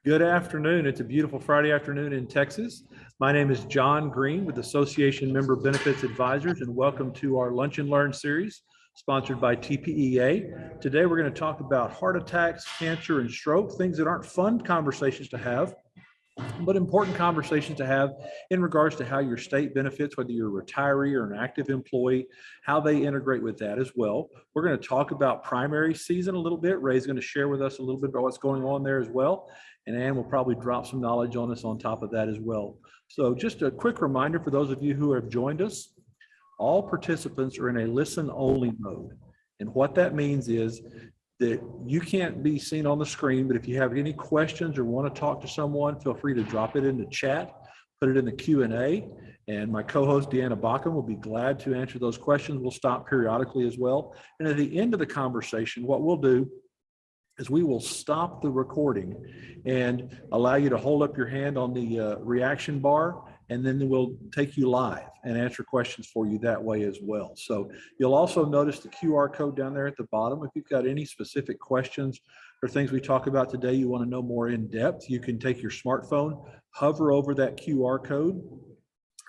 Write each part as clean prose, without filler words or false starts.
Good afternoon. It's a beautiful Friday afternoon in Texas. My name is John Green with Association Member Benefits Advisors, and welcome to our Lunch and Learn series sponsored by TPEA. Today, we're going to talk about heart attacks, cancer, and stroke, things that aren't fun conversations to have, but important conversations to have in regards to how your state benefits, whether you're a retiree or an active employee, how they integrate with that as well. We're going to talk about primary season a little bit. Ray's going to share with us a little bit about what's going on there as well. And Ann will probably drop some knowledge on us on top of that as well. So just a quick reminder for those of you who have joined us, all participants are in a listen-only mode. And what that means is that you can't be seen on the screen, but if you have any questions or want to talk to someone, feel free to drop it in the chat, put it in the Q&A, and my co-host Deanna Bacham will be glad to answer those questions. We'll stop periodically as well. And at the end of the conversation, what we'll do is we will stop the recording and allow you to hold up your hand on the reaction bar, and then we'll take you live and answer questions for you that way as well. So you'll also notice the QR code down there at the bottom. If you've got any specific questions or things we talk about today you want to know more in depth, you can take your smartphone, hover over that QR code,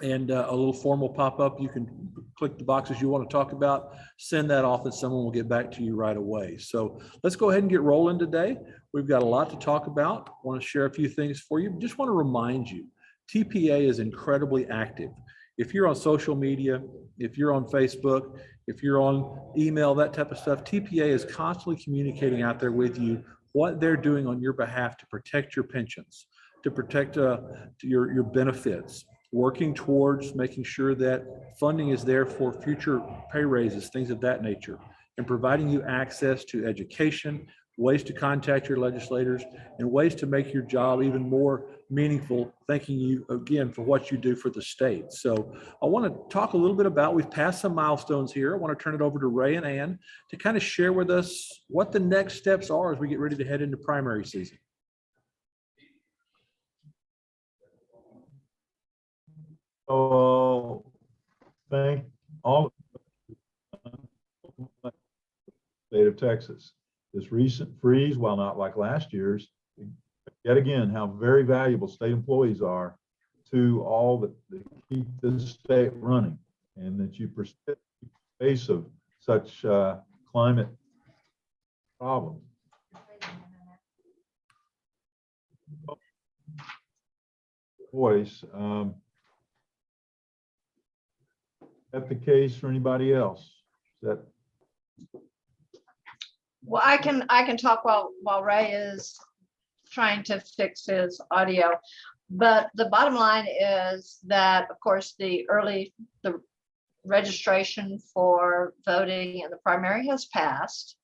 and a little form will pop up. You can click the boxes you want to talk about, send that off, and someone will get back to you right away. So let's go ahead and get rolling today. We've got a lot to talk about. I want to share a few things for you. Just want to remind you, TPEA is incredibly active. If you're on social media, if you're on Facebook, if you're on email, that type of stuff, TPEA is constantly communicating out there with you what they're doing on your behalf to protect your pensions, to protect your benefits, working towards making sure that funding is there for future pay raises, things of that nature, and providing you access to education, ways to contact your legislators, and ways to make your job even more meaningful, thanking you again for what you do for the state. So I want to talk a little bit about, we've passed some milestones here. I want to turn it over to Ray and Ann to kind of share with us what the next steps are as we get ready to head into primary season. So, thank all of the state of Texas. This recent freeze, while not like last year's, yet again, how very valuable state employees are to all that keep this state running, and that you persist in the face of such climate problems. Voice. That the case for anybody else? Is that? Well, I can talk while Ray is trying to fix his audio. But the bottom line is that, of course, the registration for voting in the primary has passed.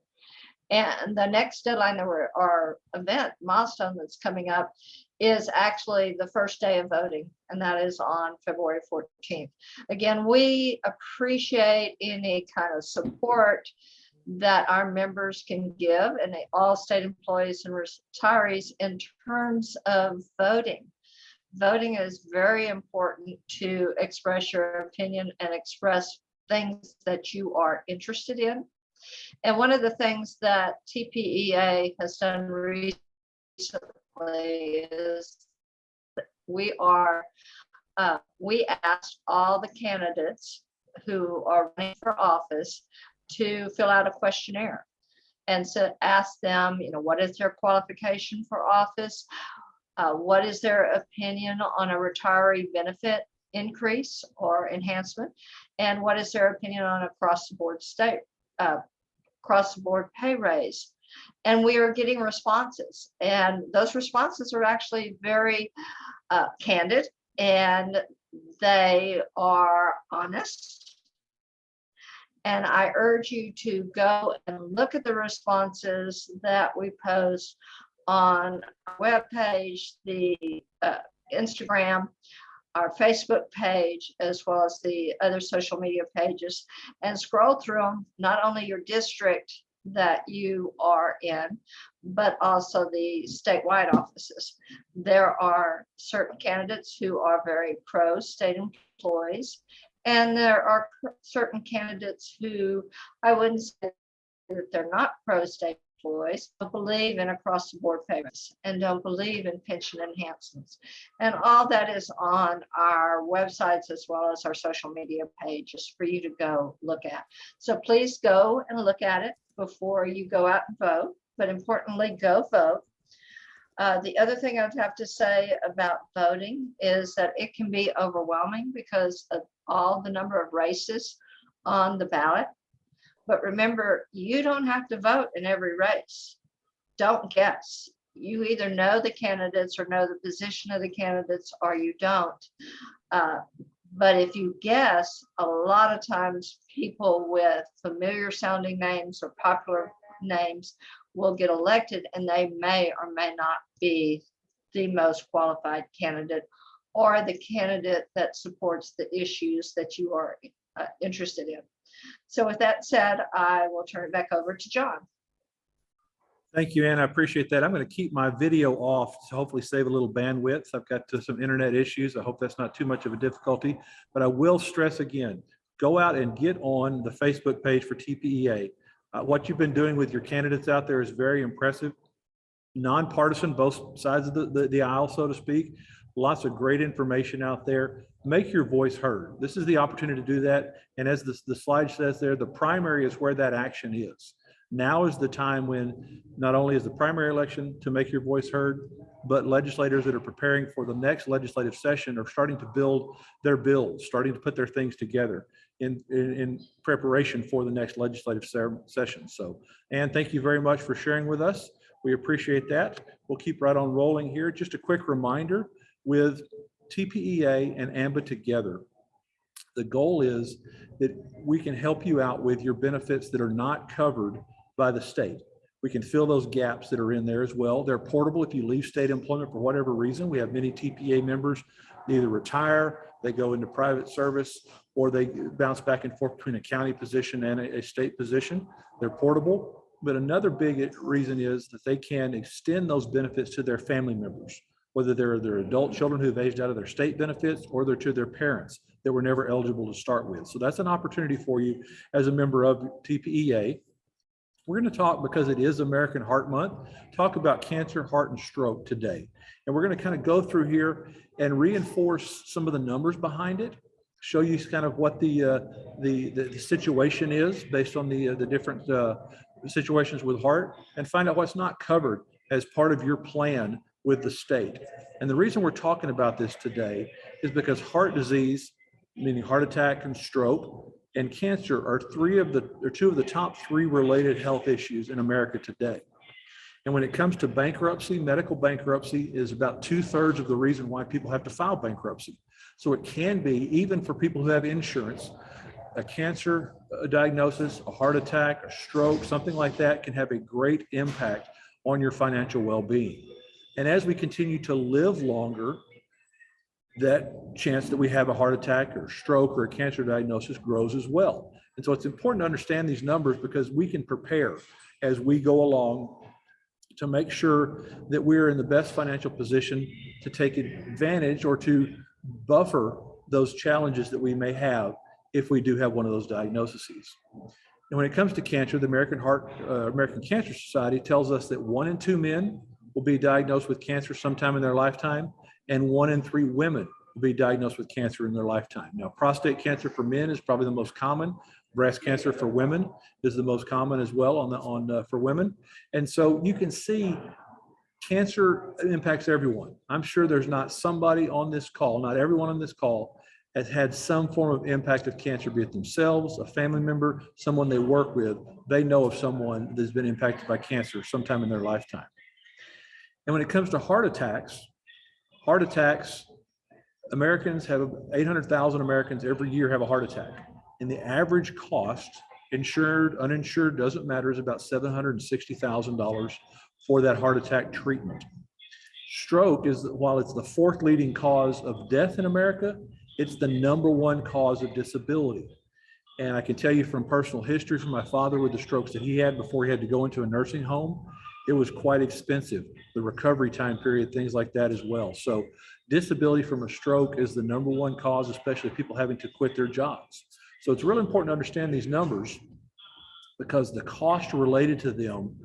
And the next deadline or event milestone that's coming up is actually the first day of voting, and that is on February 14th. Again, we appreciate any kind of support that our members can give, and all state employees and retirees, in terms of voting. Voting is very important to express your opinion and express things that you are interested in. And one of the things that TPEA has done recently is we asked all the candidates who are running for office to fill out a questionnaire, and so ask them, what is their qualification for office? What is their opinion on a retiree benefit increase or enhancement? And what is their opinion on across the board pay raise? And we are getting responses, and those responses are actually very candid, and they are honest. And I urge you to go and look at the responses that we post on our webpage, the Instagram, our Facebook page, as well as the other social media pages, and scroll through them, not only your district that you are in, but also the statewide offices. There are certain candidates who are very pro state employees, and there are certain candidates who I wouldn't say that they're not pro state employees, don't believe in across the board payments, and don't believe in pension enhancements. And all that is on our websites as well as our social media pages for you to go look at. So please go and look at it before you go out and vote, but importantly, go vote. The other thing I'd have to say about voting is that it can be overwhelming because of all the number of races on the ballot. But remember, you don't have to vote in every race. Don't guess. You either know the candidates or know the position of the candidates or you don't. But if you guess, a lot of times people with familiar sounding names or popular names will get elected, and they may or may not be the most qualified candidate or the candidate that supports the issues that you are interested in. So with that said, I will turn it back over to John. Thank you, Ann. I appreciate that. I'm going to keep my video off to hopefully save a little bandwidth. I've got some internet issues. I hope that's not too much of a difficulty, but I will stress again, go out and get on the Facebook page for TPEA. What you've been doing with your candidates out there is very impressive. Nonpartisan, both sides of the aisle, so to speak. Lots of great information out there. Make your voice heard. This is the opportunity to do that. And as the slide says there, the primary is where that action is. Now is the time when not only is the primary election to make your voice heard, but legislators that are preparing for the next legislative session are starting to build their bills, starting to put their things together in preparation for the next legislative session. So, Ann, thank you very much for sharing with us. We appreciate that. We'll keep right on rolling here. Just a quick reminder, with TPEA and AMBA together, the goal is that we can help you out with your benefits that are not covered by the state. We can fill those gaps that are in there as well. They're portable if you leave state employment for whatever reason. We have many TPEA members either retire, they go into private service, or they bounce back and forth between a county position and a state position. They're portable. But another big reason is that they can extend those benefits to their family members, whether they're their adult children who've aged out of their state benefits or they're to their parents that were never eligible to start with. So that's an opportunity for you as a member of TPEA. We're going to talk, because it is American Heart Month, talk about cancer, heart, and stroke today. And we're going to kind of go through here and reinforce some of the numbers behind it, show you kind of what the situation is based on the different situations with heart, and find out what's not covered as part of your plan with the state. And the reason we're talking about this today is because heart disease, meaning heart attack and stroke, and cancer are two of the top three related health issues in America today. And when it comes to bankruptcy, medical bankruptcy is about 2/3 of the reason why people have to file bankruptcy. So it can be, even for people who have insurance, a cancer diagnosis, a heart attack, a stroke, something like that can have a great impact on your financial well-being. And as we continue to live longer, that chance that we have a heart attack or stroke or a cancer diagnosis grows as well. And so it's important to understand these numbers because we can prepare as we go along to make sure that we're in the best financial position to take advantage or to buffer those challenges that we may have if we do have one of those diagnoses. And when it comes to cancer, the American Cancer Society tells us that 1 in 2 men will be diagnosed with cancer sometime in their lifetime, and 1 in 3 women will be diagnosed with cancer in their lifetime. Now, prostate cancer for men is probably the most common. Breast cancer for women is the most common as well for women. And so you can see cancer impacts everyone. I'm sure there's not somebody on this call, not everyone on this call has had some form of impact of cancer, be it themselves, a family member, someone they work with. They know of someone that's been impacted by cancer sometime in their lifetime. And when it comes to heart attacks, Americans have 800,000 Americans every year have a heart attack. And the average cost, insured, uninsured, doesn't matter, is about $760,000 for that heart attack treatment. Stroke is, while it's the 4th leading cause of death in America, it's the #1 cause of disability. And I can tell you from personal history from my father with the strokes that he had before he had to go into a nursing home, it was quite expensive, the recovery time period, things like that as well. So disability from a stroke is the #1 cause, especially people having to quit their jobs. So it's really important to understand these numbers because the cost related to them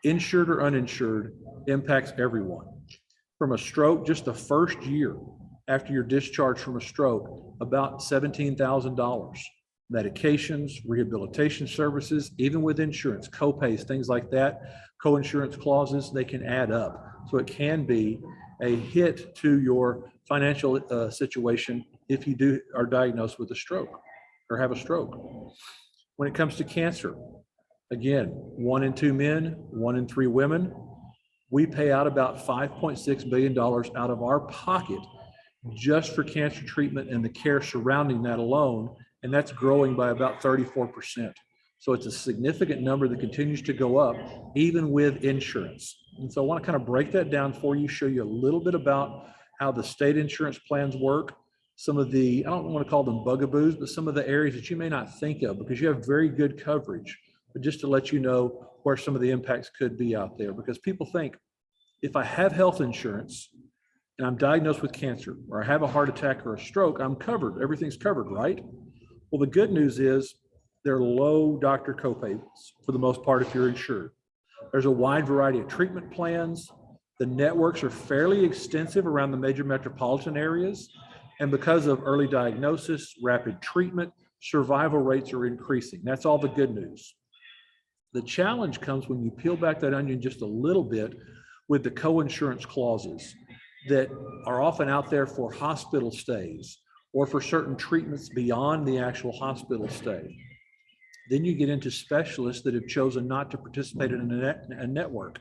insured or uninsured, impacts everyone. From a stroke, just the first year after you're discharged from a stroke, about $17,000. Medications, rehabilitation services, even with insurance, co-pays, things like that, co-insurance clauses, they can add up. So it can be a hit to your financial situation if you are diagnosed with a stroke or have a stroke. When it comes to cancer, again, 1 in 2 men, 1 in 3 women, we pay out about $5.6 billion out of our pocket just for cancer treatment and the care surrounding that alone, and that's growing by about 34%. So it's a significant number that continues to go up, even with insurance. And so I want to kind of break that down for you, show you a little bit about how the state insurance plans work, some of the, I don't want to call them bugaboos, but some of the areas that you may not think of because you have very good coverage. But just to let you know where some of the impacts could be out there, because people think, if I have health insurance and I'm diagnosed with cancer, or I have a heart attack or a stroke, I'm covered. Everything's covered, right? Well, the good news is they're low doctor copays for the most part if you're insured. There's a wide variety of treatment plans. The networks are fairly extensive around the major metropolitan areas. And because of early diagnosis, rapid treatment, survival rates are increasing. That's all the good news. The challenge comes when you peel back that onion just a little bit with the co-insurance clauses that are often out there for hospital stays or for certain treatments beyond the actual hospital stay. Then you get into specialists that have chosen not to participate in a network,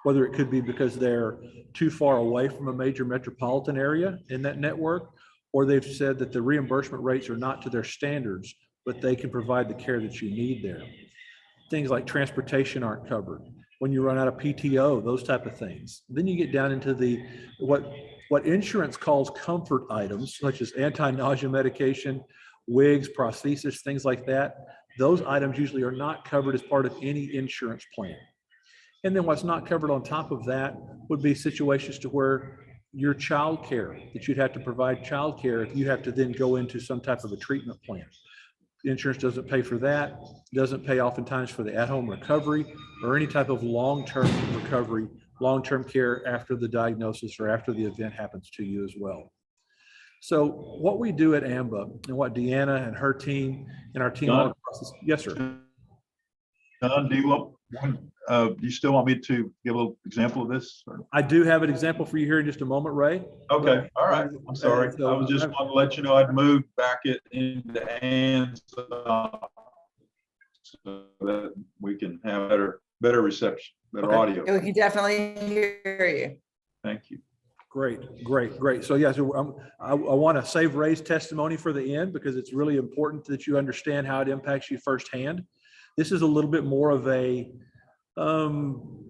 whether it could be because they're too far away from a major metropolitan area in that network, or they've said that the reimbursement rates are not to their standards, but they can provide the care that you need there. Things like transportation aren't covered. When you run out of PTO, those type of things. Then you get down into the what insurance calls comfort items, such as anti-nausea medication, wigs, prosthesis, things like that. Those items usually are not covered as part of any insurance plan. And then what's not covered on top of that would be situations to where your child care, that you'd have to provide child care if you have to then go into some type of a treatment plan. Insurance doesn't pay for that, doesn't pay oftentimes for the at-home recovery or any type of long-term recovery, long-term care after the diagnosis or after the event happens to you as well. So what we do at AMBA and what Deanna and her team and our team all across this, yes, sir. Don, do you still want me to give a little example of this? Or? I do have an example for you here in just a moment, Ray. Okay, all right. I'm sorry. I was just want to let you know I'd moved back it into Ann's so that we can have better reception, better audio. We can definitely hear you. Thank you. Great. So yeah, so I want to save Ray's testimony for the end because it's really important that you understand how it impacts you firsthand. This is a little bit more of a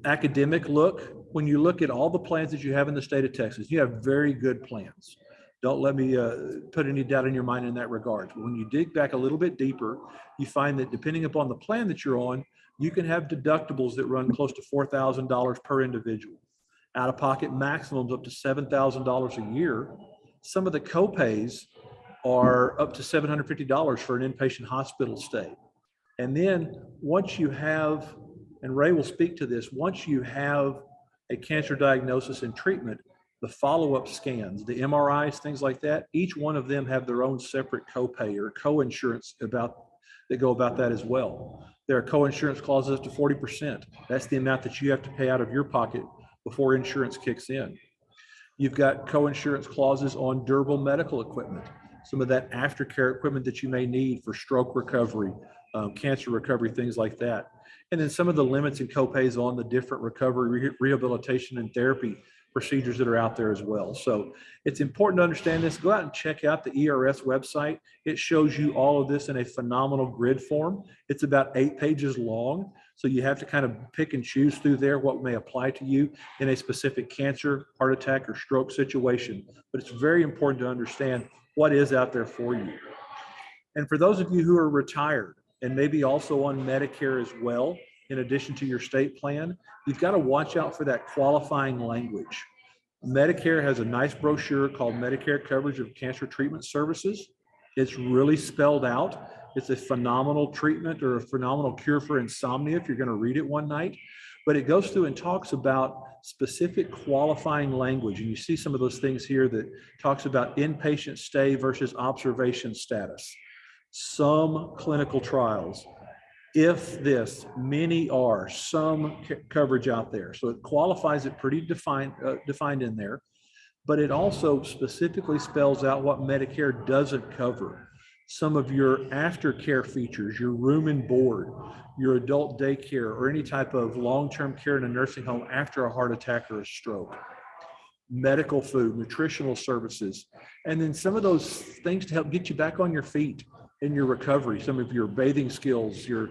academic look. When you look at all the plans that you have in the state of Texas, you have very good plans. Don't let me put any doubt in your mind in that regard. But when you dig back a little bit deeper, you find that depending upon the plan that you're on, you can have deductibles that run close to $4,000 per individual. Out-of-pocket maximums up to $7,000 a year. Some of the copays are up to $750 for an inpatient hospital stay. And then once you have, and Ray will speak to this, once you have a cancer diagnosis and treatment, the follow-up scans, the MRIs, things like that, each one of them have their own separate copay or co-insurance that go about that as well. There are co-insurance clauses up to 40%. That's the amount that you have to pay out of your pocket before insurance kicks in. You've got co-insurance clauses on durable medical equipment, some of that aftercare equipment that you may need for stroke recovery, cancer recovery, things like that. And then some of the limits and copays on the different recovery, rehabilitation, and therapy procedures that are out there as well. So it's important to understand this. Go out and check out the ERS website. It shows you all of this in a phenomenal grid form. It's about 8 pages long. So you have to kind of pick and choose through there what may apply to you in a specific cancer, heart attack, or stroke situation. But it's very important to understand what is out there for you. And for those of you who are retired and maybe also on Medicare as well, in addition to your state plan, you've got to watch out for that qualifying language. Medicare has a nice brochure called Medicare Coverage of Cancer Treatment Services. It's really spelled out. It's a phenomenal treatment or a phenomenal cure for insomnia if you're going to read it one night. But it goes through and talks about specific qualifying language. And you see some of those things here that talks about inpatient stay versus observation status, some clinical trials, if this, many are, some coverage out there. So it qualifies it pretty defined in there, but it also specifically spells out what Medicare doesn't cover. Some of your aftercare features, your room and board, your adult daycare, or any type of long-term care in a nursing home after a heart attack or a stroke, medical food, nutritional services, and then some of those things to help get you back on your feet in your recovery, some of your bathing skills, your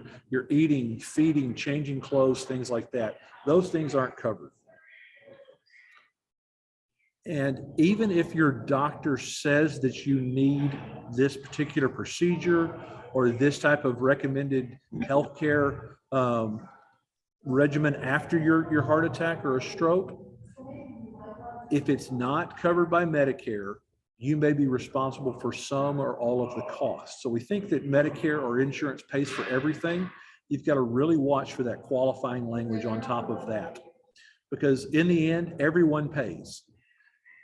eating, feeding, changing clothes, things like that. Those things aren't covered. And even if your doctor says that you need this particular procedure or this type of recommended healthcare regimen after your heart attack or a stroke, if it's not covered by Medicare, you may be responsible for some or all of the costs. So we think that Medicare or insurance pays for everything. You've got to really watch for that qualifying language on top of that, because in the end, everyone pays.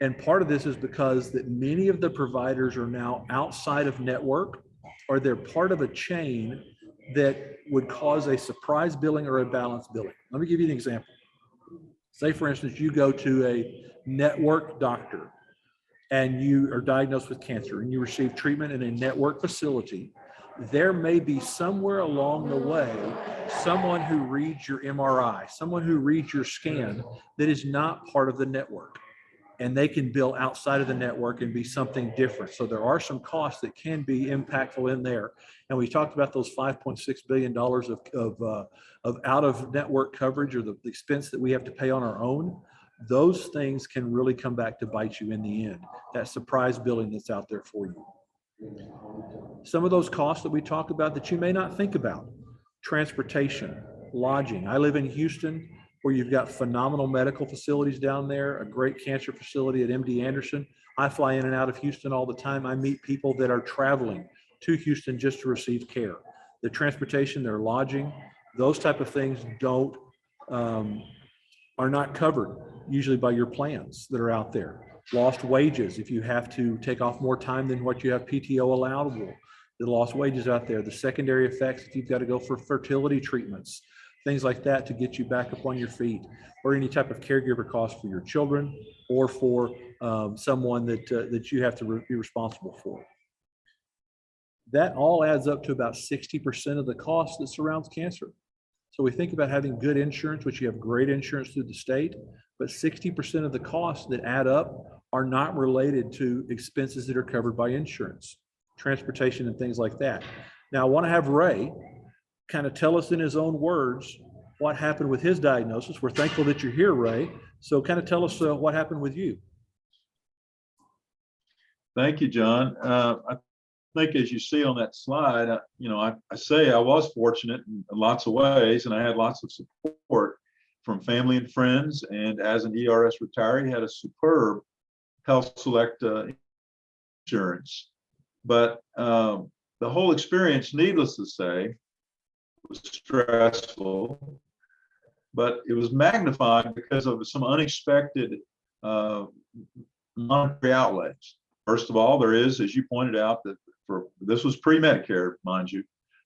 And part of this is because that many of the providers are now outside of network, or they're part of a chain that would cause a surprise billing or a balance billing. Let me give you an example. Say, for instance, you go to a network doctor and you are diagnosed with cancer and you receive treatment in a network facility. There may be somewhere along the way someone who reads your MRI, someone who reads your scan that is not part of the network, and they can bill outside of the network and be something different. So there are some costs that can be impactful in there. And we talked about those $5.6 billion of out of network coverage, or the expense that we have to pay on our own. Those things can really come back to bite you in the end, that surprise billing that's out there for you. Some of those costs that we talk about that you may not think about: transportation, lodging. I live in Houston, where you've got phenomenal medical facilities down there, a great cancer facility at MD Anderson. I fly in and out of Houston all the time. I meet people that are traveling to Houston just to receive care. The transportation, their lodging, those type of things are not covered usually by your plans that are out there. Lost wages, if you have to take off more time than what you have PTO allowable, the lost wages out there, the secondary effects if you've got to go for fertility treatments, things like that to get you back up on your feet, or any type of caregiver cost for your children or for someone that you have to be responsible for. That all adds up to about 60% of the cost that surrounds cancer. So we think about having good insurance, which you have great insurance through the state, but 60% of the costs that add up are not related to expenses that are covered by insurance, transportation and things like that. Now I want to have Ray kind of tell us in his own words what happened with his diagnosis. We're thankful that you're here, Ray. So kind of tell us what happened with you. Thank you, John. I think as you see on that slide, I say I was fortunate in lots of ways, and I had lots of support from family and friends. And as an ERS retiree, had a superb Health Select insurance. But the whole experience, needless to say, was stressful, but it was magnified because of some unexpected monetary outlays. First of all, there is, as you pointed out, that this was pre-Medicare, mind you,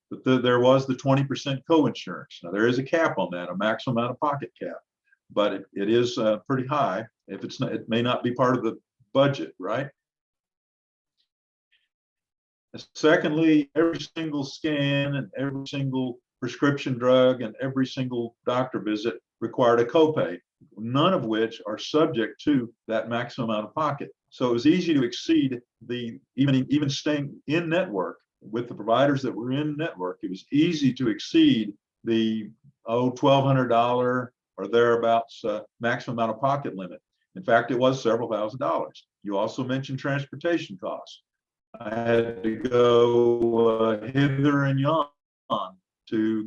but there was the 20% co-insurance. Now there is a cap on that, a maximum out-of-pocket cap, but it is pretty high. If it's not, it may not be part of the budget, right? Secondly, every single scan and every single prescription drug and every single doctor visit required a copay, none of which are subject to that maximum out of pocket. So it was easy to exceed even staying in network with the providers that were in network. It was easy to exceed the $1,200 or thereabouts maximum out of pocket limit. In fact, it was several $1,000s. You also mentioned transportation costs. I had to go hither and yon to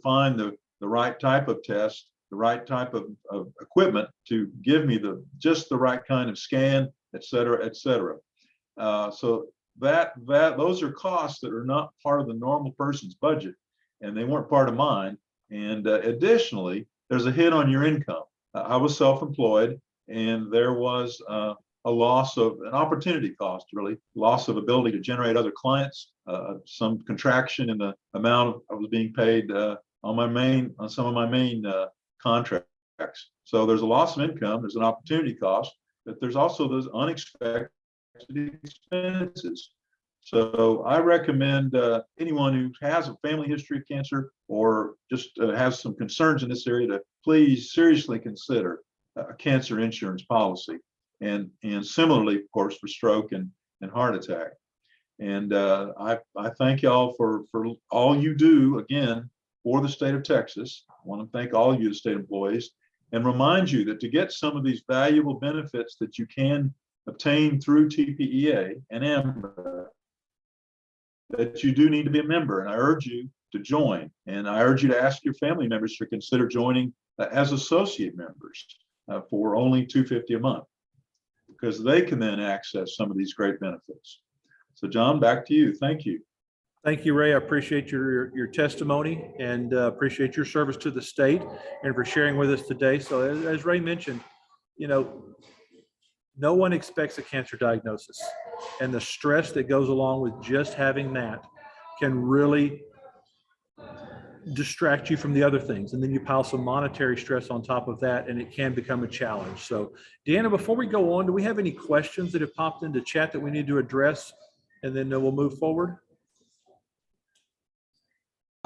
find the right type of test, the right type of equipment to give me just the right kind of scan, et cetera, et cetera. So those are costs that are not part of the normal person's budget, and they weren't part of mine. And additionally, there's a hit on your income. I was self-employed, and there was a loss of an opportunity cost, really, loss of ability to generate other clients, some contraction in the amount I was being paid on some of my main contracts. So there's a loss of income, there's an opportunity cost, but there's also those unexpected expenses. So I recommend anyone who has a family history of cancer or just has some concerns in this area to please seriously consider a cancer insurance policy. And similarly, of course, for stroke and heart attack. And I thank y'all for all you do, again, for the state of Texas. I want to thank all of you, the state employees, and remind you that to get some of these valuable benefits that you can obtain through TPEA and AMBA, that you do need to be a member. And I urge you to join. And I urge you to ask your family members to consider joining as associate members for only $250 a month, because they can then access some of these great benefits. So John, back to you. Thank you. Thank you, Ray. I appreciate your testimony and appreciate your service to the state and for sharing with us today. So as Ray mentioned, you know, no one expects a cancer diagnosis, and the stress that goes along with just having that can really distract you from the other things. And then you pile some monetary stress on top of that, and it can become a challenge. So Deanna, before we go on, do we have any questions that have popped into chat that we need to address? And then we'll move forward.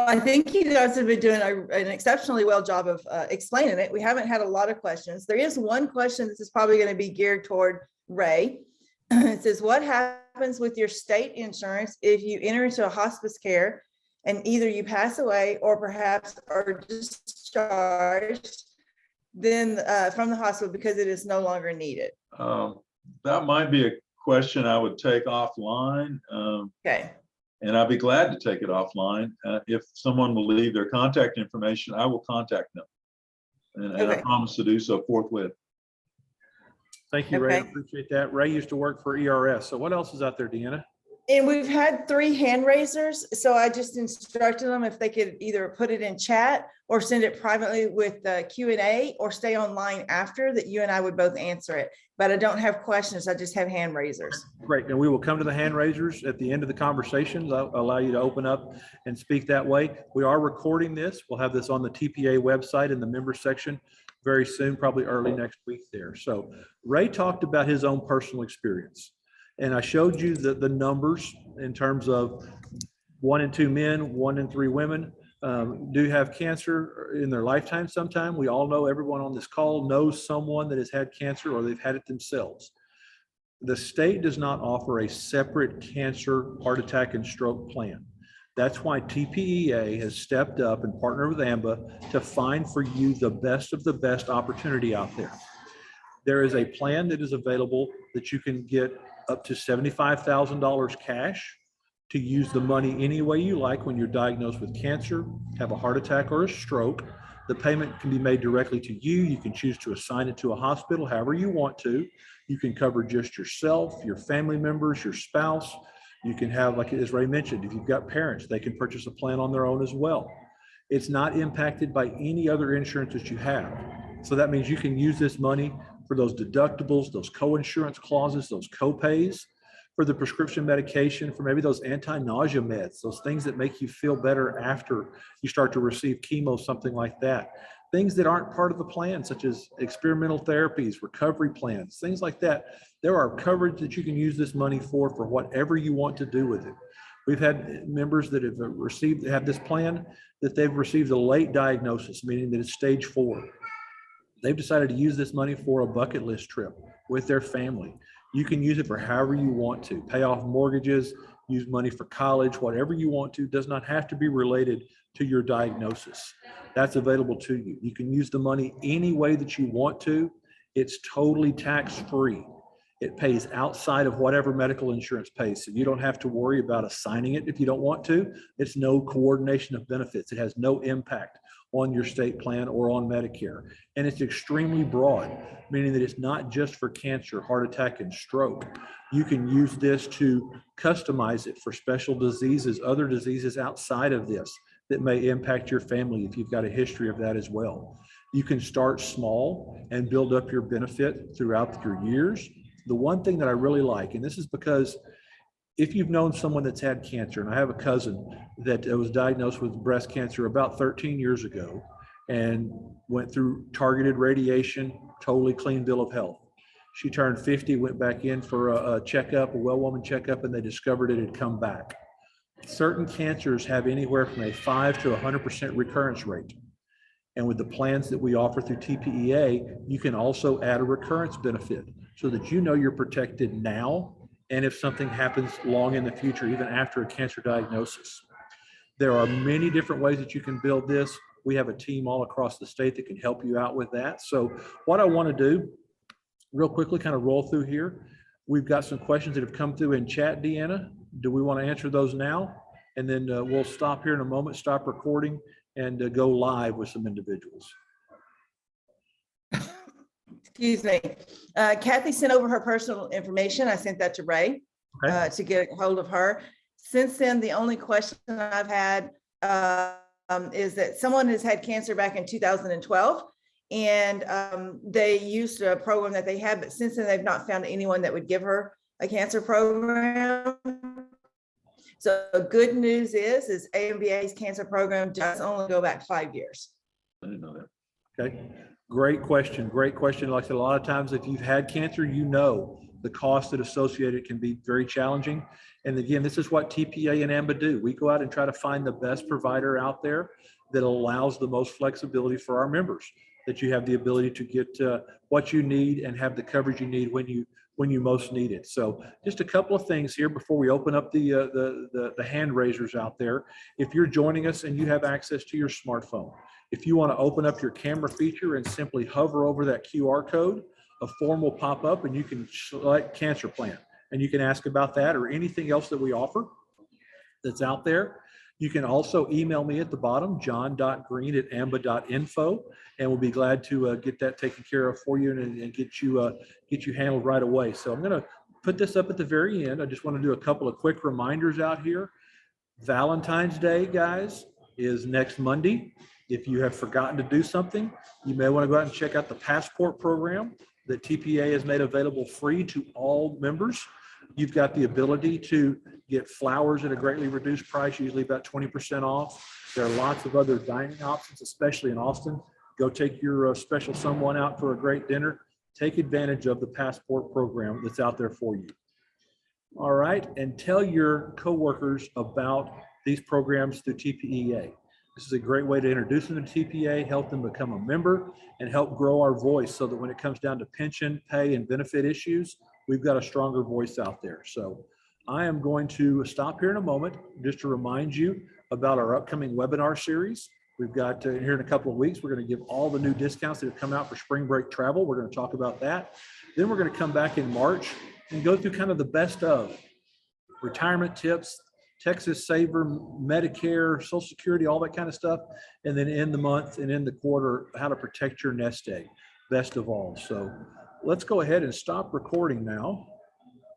I think you guys have been doing an exceptionally well job of explaining it. We haven't had a lot of questions. There is one question. This is probably going to be geared toward Ray. It says, what happens with your state insurance if you enter into a hospice care and either you pass away or perhaps are discharged then from the hospital because it is no longer needed? That might be a question I would take offline. Okay. And I'd be glad to take it offline. If someone will leave their contact information, I will contact them. And I promise to do so forthwith. Thank you, Ray. I appreciate that. Ray used to work for ERS. So what else is out there, Deanna? And we've had 3 hand raisers. So I just instructed them if they could either put it in chat or send it privately with the Q&A or stay online after, that you and I would both answer it. But I don't have questions. I just have hand raisers. Great. And we will come to the hand raisers at the end of the conversation. I'll allow you to open up and speak that way. We are recording this. We'll have this on the TPA website in the members section very soon, probably early next week there. So Ray talked about his own personal experience. And I showed you the numbers in terms of 1 in 2 men, 1 in 3 women do have cancer in their lifetime sometime. We all know, everyone on this call knows someone that has had cancer or they've had it themselves. The state does not offer a separate cancer, heart attack, and stroke plan. That's why TPEA has stepped up and partnered with AMBA to find for you the best of the best opportunity out there. There is a plan that is available that you can get up to $75,000 cash to use the money any way you like when you're diagnosed with cancer, have a heart attack, or a stroke. The payment can be made directly to you. You can choose to assign it to a hospital however you want to. You can cover just yourself, your family members, your spouse. You can have, like as Ray mentioned, if you've got parents, they can purchase a plan on their own as well. It's not impacted by any other insurance that you have. So that means you can use this money for those deductibles, those co-insurance clauses, those co-pays, for the prescription medication, for maybe those anti-nausea meds, those things that make you feel better after you start to receive chemo, something like that. Things that aren't part of the plan, such as experimental therapies, recovery plans, things like that. There are coverage that you can use this money for whatever you want to do with it. We've had members that have this plan that they've received a late diagnosis, meaning that it's stage 4. They've decided to use this money for a bucket list trip with their family. You can use it for however you want to, pay off mortgages, use money for college, whatever you want to. Does not have to be related to your diagnosis. That's available to you. You can use the money any way that you want to. It's totally tax-free. It pays outside of whatever medical insurance pays. So you don't have to worry about assigning it if you don't want to. It's no coordination of benefits. It has no impact on your state plan or on Medicare. And it's extremely broad, meaning that it's not just for cancer, heart attack, and stroke. You can use this to customize it for special diseases, other diseases outside of this that may impact your family if you've got a history of that as well. You can start small and build up your benefit throughout your years. The one thing that I really like, and this is because if you've known someone that's had cancer, and I have a cousin that was diagnosed with breast cancer about 13 years ago and went through targeted radiation, totally clean bill of health. She turned 50, went back in for a checkup, a well-woman checkup, and they discovered it had come back. Certain cancers have anywhere from a 5 to 100% recurrence rate. And with the plans that we offer through TPEA, you can also add a recurrence benefit so that you know you're protected now. And if something happens long in the future, even after a cancer diagnosis. There are many different ways that you can build this. We have a team all across the state that can help you out with that. So what I want to do real quickly, kind of roll through here. We've got some questions that have come through in chat, Deanna. Do we want to answer those now? And then we'll stop here in a moment, stop recording, and go live with some individuals. Excuse me. Kathy sent over her personal information. I sent that to Ray to get a hold of her. Since then, the only question I've had is that someone has had cancer back in 2012, and they used a program that they had, but since then they've not found anyone that would give her a cancer program. So good news is AMBA's cancer program does only go back 5 years. I didn't know that. Okay, great question. Great question. Like I said, a lot of times if you've had cancer, you know the cost that associated can be very challenging. And again, this is what TPEA and AMBA do. We go out and try to find the best provider out there that allows the most flexibility for our members, that you have the ability to get what you need and have the coverage you need when you most need it. So just a couple of things here before we open up the hand raisers out there. If you're joining us and you have access to your smartphone, if you want to open up your camera feature and simply hover over that QR code, a form will pop up and you can select cancer plan. And you can ask about that or anything else that we offer that's out there. You can also email me at the bottom, john.green@amba.info, and we'll be glad to get that taken care of for you and get you handled right away. So I'm going to put this up at the very end. I just want to do a couple of quick reminders out here. Valentine's Day, guys, is next Monday. If you have forgotten to do something, you may want to go out and check out the Passport program that TPEA has made available free to all members. You've got the ability to get flowers at a greatly reduced price, usually about 20% off. There are lots of other dining options, especially in Austin. Go take your special someone out for a great dinner. Take advantage of the Passport program that's out there for you. All right, and tell your coworkers about these programs through TPEA. This is a great way to introduce them to TPEA, help them become a member, and help grow our voice so that when it comes down to pension, pay, and benefit issues, we've got a stronger voice out there. So I am going to stop here in a moment just to remind you about our upcoming webinar series. We've got here in a couple of weeks, we're going to give all the new discounts that have come out for spring break travel. We're going to talk about that. Then we're going to come back in March and go through kind of the best of retirement tips, Texas Saver, Medicare, Social Security, all that kind of stuff. And then end the month and end the quarter, how to protect your nest egg, best of all. So let's go ahead and stop recording now.